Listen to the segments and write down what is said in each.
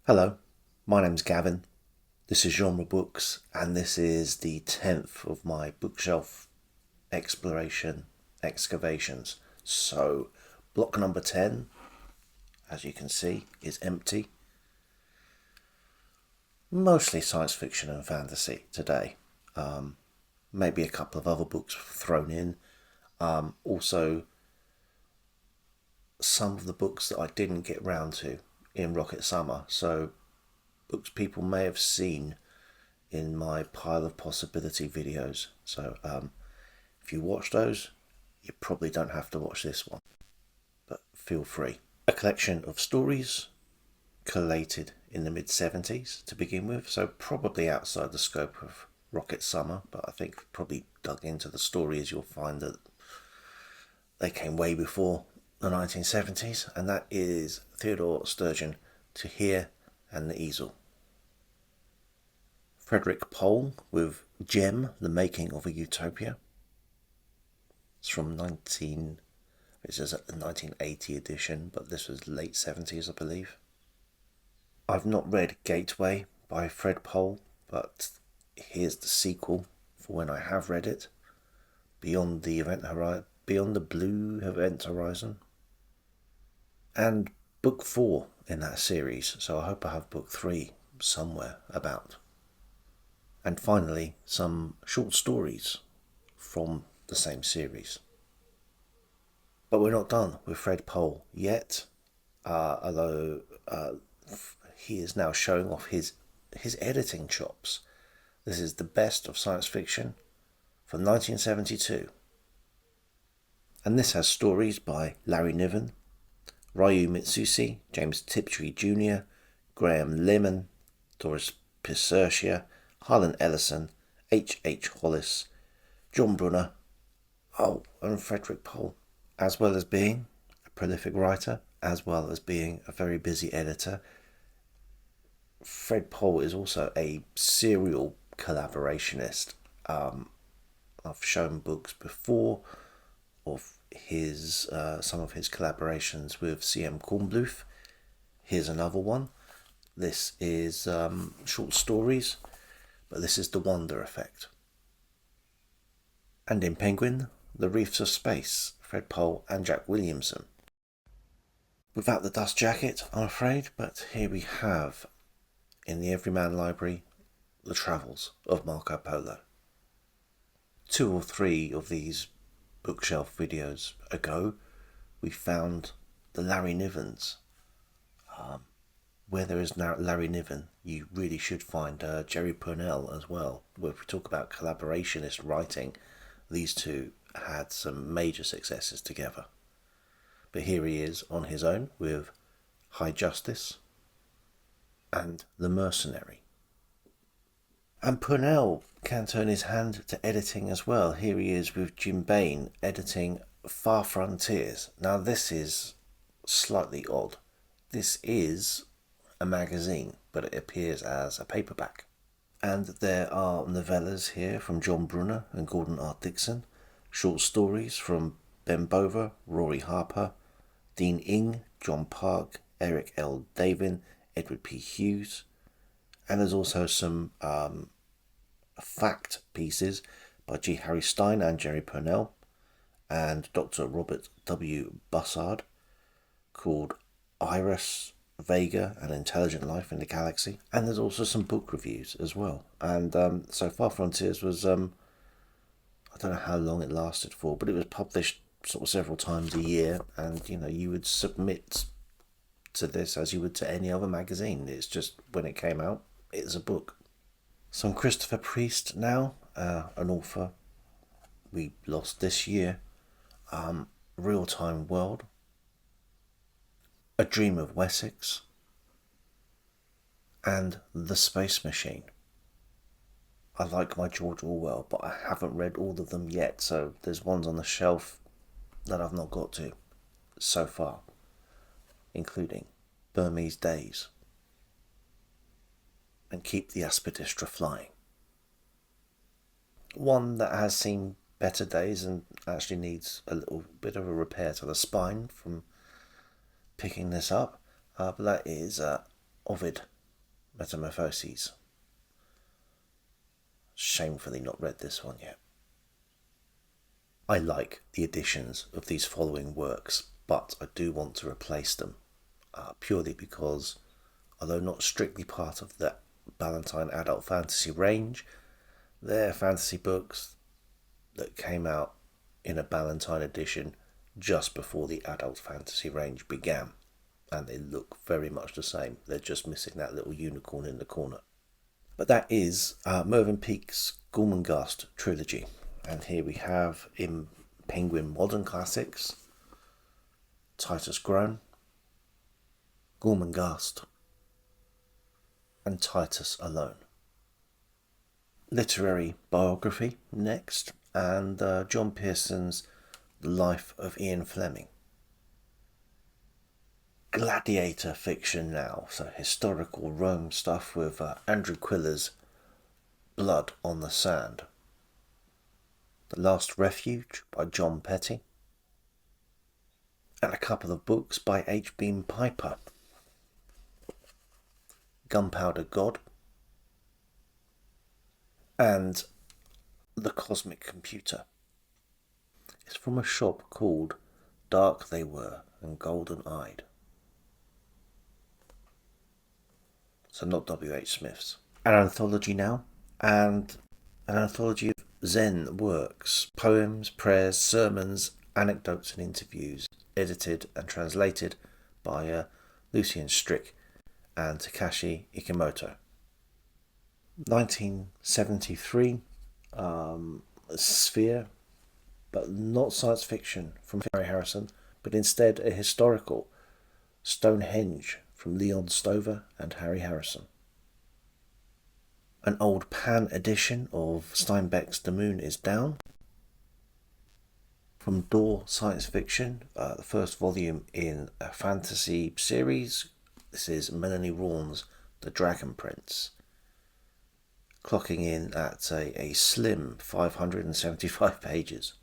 Hello, my name's Gavin. This is Genre Books, and this is the 10th of my bookshelf exploration excavations. So, block number 10, as you can see, is empty. Mostly science fiction and fantasy today. Maybe a couple of other books thrown in. Also, some of the books that I didn't get round to in Rocket Summer. So, books people may have seen in my pile of possibility videos. So if you watch those, you probably don't have to watch this one, but feel free. A collection of stories collated in the mid-70s to begin with, so probably outside the scope of Rocket Summer, but I think probably dug into the stories you'll find that they came way before the 1970s, and that is Theodore Sturgeon, To Hear and the Easel. Frederick Pohl with Gem, The Making of a Utopia. It's from this is a 1980 edition, but this was late 70s, I believe. I've not read Gateway by Fred Pohl, but here's the sequel for when I have read it. Beyond the Blue Event Horizon. And book 4 in that series, so I hope I have book 3 somewhere about. And finally, some short stories from the same series. But we're not done with Fred Pohl yet, although he is now showing off his editing chops. This is the best of science fiction from 1972. And this has stories by Larry Niven, Ryu Mitsushi, James Tiptree Jr., Graham Lemon, Doris Pisercia, Harlan Ellison, H. Hollis, John Brunner, and Frederick Pohl, as well as being a prolific writer, as well as being a very busy editor. Fred Pohl is also a serial collaborationist. I've shown books before of his some of his collaborations with C.M. Kornbluth. Here's another one. This is short stories, but this is The Wonder Effect. And in Penguin, The Reefs of Space, Fred Pohl and Jack Williamson. Without the dust jacket, I'm afraid, but here we have, in the Everyman Library, The Travels of Marco Polo. 2 or 3 of these bookshelf videos ago, we found the Larry Nivens. Where there is Larry Niven, you really should find Jerry Pournelle as well. Where we talk about collaborationist writing, these two had some major successes together. But here he is on his own with High Justice and The Mercenary. And Pournelle can turn his hand to editing as well. Here he is with Jim Bain editing Far Frontiers. Now this is slightly odd. This is a magazine, but it appears as a paperback. And there are novellas here from John Brunner and Gordon R. Dixon, short stories from Ben Bova, Rory Harper, Dean Ing, John Park, Eric L. Davin, Edward P. Hughes, and there's also some fact pieces by G. Harry Stein and Jerry Pournelle and Dr. Robert W. Bussard called Iris, Vega, and Intelligent Life in the Galaxy. And there's also some book reviews as well. And so Far Frontiers was, I don't know how long it lasted for, but it was published sort of several times a year. And, you would submit to this as you would to any other magazine. It's just when it came out, it's a book. Some Christopher Priest now, an author we lost this year. Real-Time World, A Dream of Wessex, and The Space Machine. I like my George Orwell, but I haven't read all of them yet, so there's ones on the shelf that I've not got to so far, including Burmese Days and Keep the Aspidistra Flying. One that has seen better days and actually needs a little bit of a repair to the spine from picking this up, but that is Ovid Metamorphoses. Shamefully not read this one yet. I like the editions of these following works, but I do want to replace them, purely because, although not strictly part of the Ballantine adult fantasy range, they're fantasy books that came out in a Ballantine edition just before the adult fantasy range began, and they look very much the same. They're just missing that little unicorn in the corner. But that is Mervyn Peake's Gormenghast trilogy. And here we have in Penguin Modern Classics, Titus Groan, Gormenghast, and Titus Alone. Literary biography next, and John Pearson's The Life of Ian Fleming. Gladiator fiction now, so historical Rome stuff with Andrew Quiller's Blood on the Sand. The Last Refuge by John Petty, and a couple of books by H. Beam Piper. Gunpowder God and The Cosmic Computer. It's from a shop called Dark They Were and Golden Eyed. So not W.H. Smith's. An anthology now, and an anthology of Zen works, poems, prayers, sermons, anecdotes and interviews, edited and translated by Lucien Strick and Takashi Ikemoto. 1973, Sphere, but not science fiction from Harry Harrison, but instead a historical, Stonehenge from Leon Stover and Harry Harrison. An old pan edition of Steinbeck's The Moon is Down. From Door Science Fiction, the first volume in a fantasy series. This is Melanie Rawn's The Dragon Prince, clocking in at a slim 575 pages.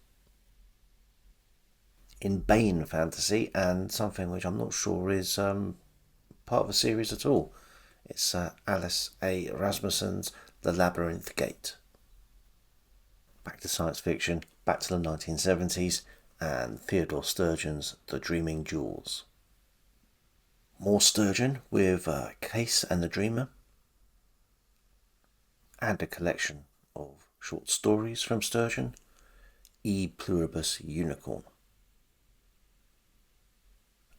In Bane Fantasy, and something which I'm not sure is part of a series at all. It's Alice A. Rasmussen's The Labyrinth Gate. Back to science fiction, back to the 1970s, and Theodore Sturgeon's The Dreaming Jewels. More Sturgeon with Case and the Dreamer, and a collection of short stories from Sturgeon, E Pluribus Unicorn.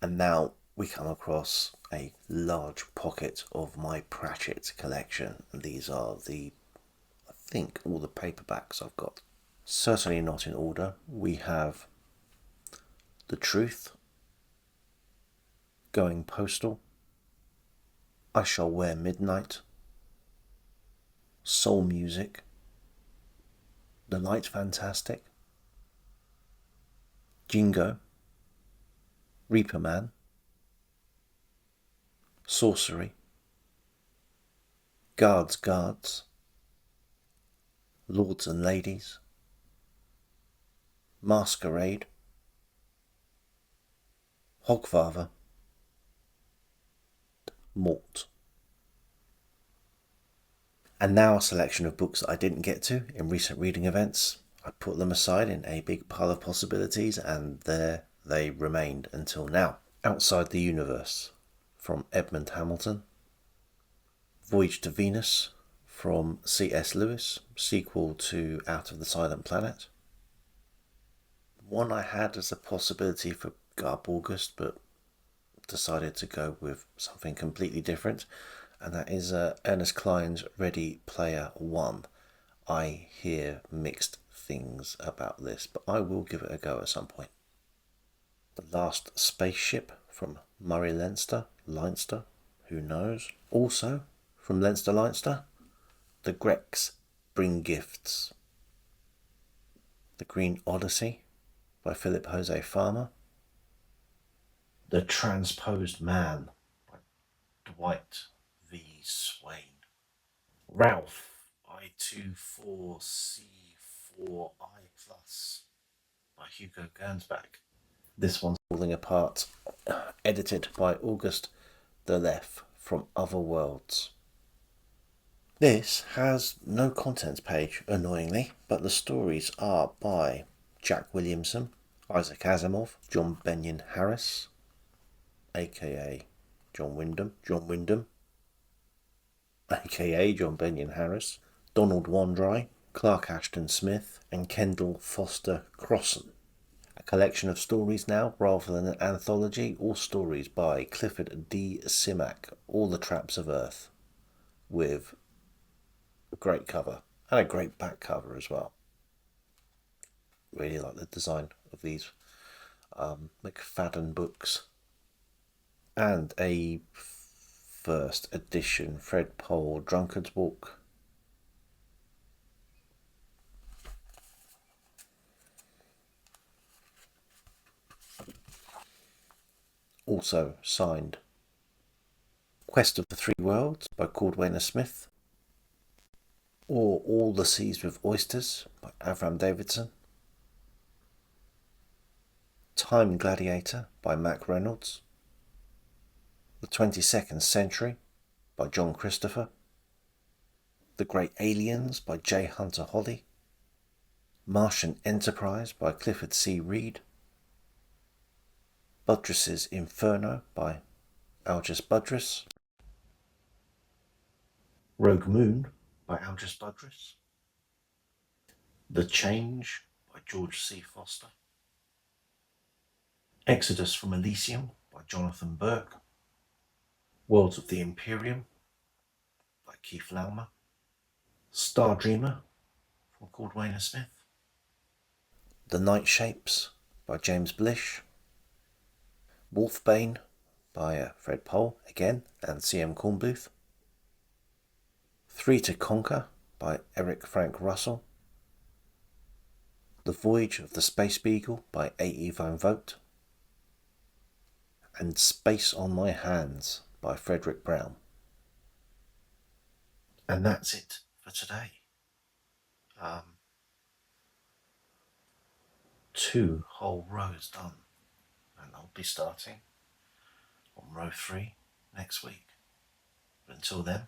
And now we come across a large pocket of my Pratchett collection. These are I think all the paperbacks I've got. Certainly not in order. We have The Truth, Going Postal, I Shall Wear Midnight, Soul Music, The Light Fantastic, Jingo, Reaper Man, Sorcery, Guards, Lords and Ladies, Masquerade, Hogfather, Mort. And now a selection of books that I didn't get to in recent reading events. I put them aside in a big pile of possibilities, and there they remained until now. Outside the Universe from Edmund Hamilton, Voyage to Venus from C.S. Lewis, sequel to Out of the Silent Planet. One I had as a possibility for Garb August, but decided to go with something completely different, and that is Ernest Cline's Ready Player One. I hear mixed things about this, but I will give it a go at some point. The Last Spaceship from Murray Leinster, who knows? Also from Leinster, The Grecs Bring Gifts. The Green Odyssey by Philip Jose Farmer. The Transposed Man by Dwight V. Swain. Ralph I24C4I Plus by Hugo Gernsback. This one's falling apart. Edited by August Delef from Other Worlds. This has no contents page, annoyingly, but the stories are by Jack Williamson, Isaac Asimov, John Benyon Harris, aka John Wyndham, aka John Benyon Harris, Donald Wandry, Clark Ashton Smith, and Kendall Foster Crossan. A collection of stories now, rather than an anthology, all stories by Clifford D. Simak, All the Traps of Earth, with a great cover and a great back cover as well. Really like the design of these McFadden books. And a first edition Fred Pohl Drunkard's Walk. Also signed Quest of the Three Worlds by Caldwainer Smith, or All the Seas with Oysters by Avram Davidson, Time Gladiator by Mac Reynolds, The 22nd Century by John Christopher, The Great Aliens by J. Hunter Holly, Martian Enterprise by Clifford C. Reed, Budrus's Inferno by Algis Budrus, Rogue Moon by Algis Budrus, The Change by George C. Foster, Exodus from Elysium by Jonathan Burke, Worlds of the Imperium by Keith Laumer, Star Dreamer from Caldwainer Smith, The Night Shapes by James Blish, Wolfbane by Fred Pohl again and C.M. Kornbluth, Three to Conquer by Eric Frank Russell, The Voyage of the Space Beagle by A.E. Van Vogt, and Space on My Hands by Frederick Brown. And that's it for today. 2 whole rows done, and I'll be starting on row 3 next week. But until then,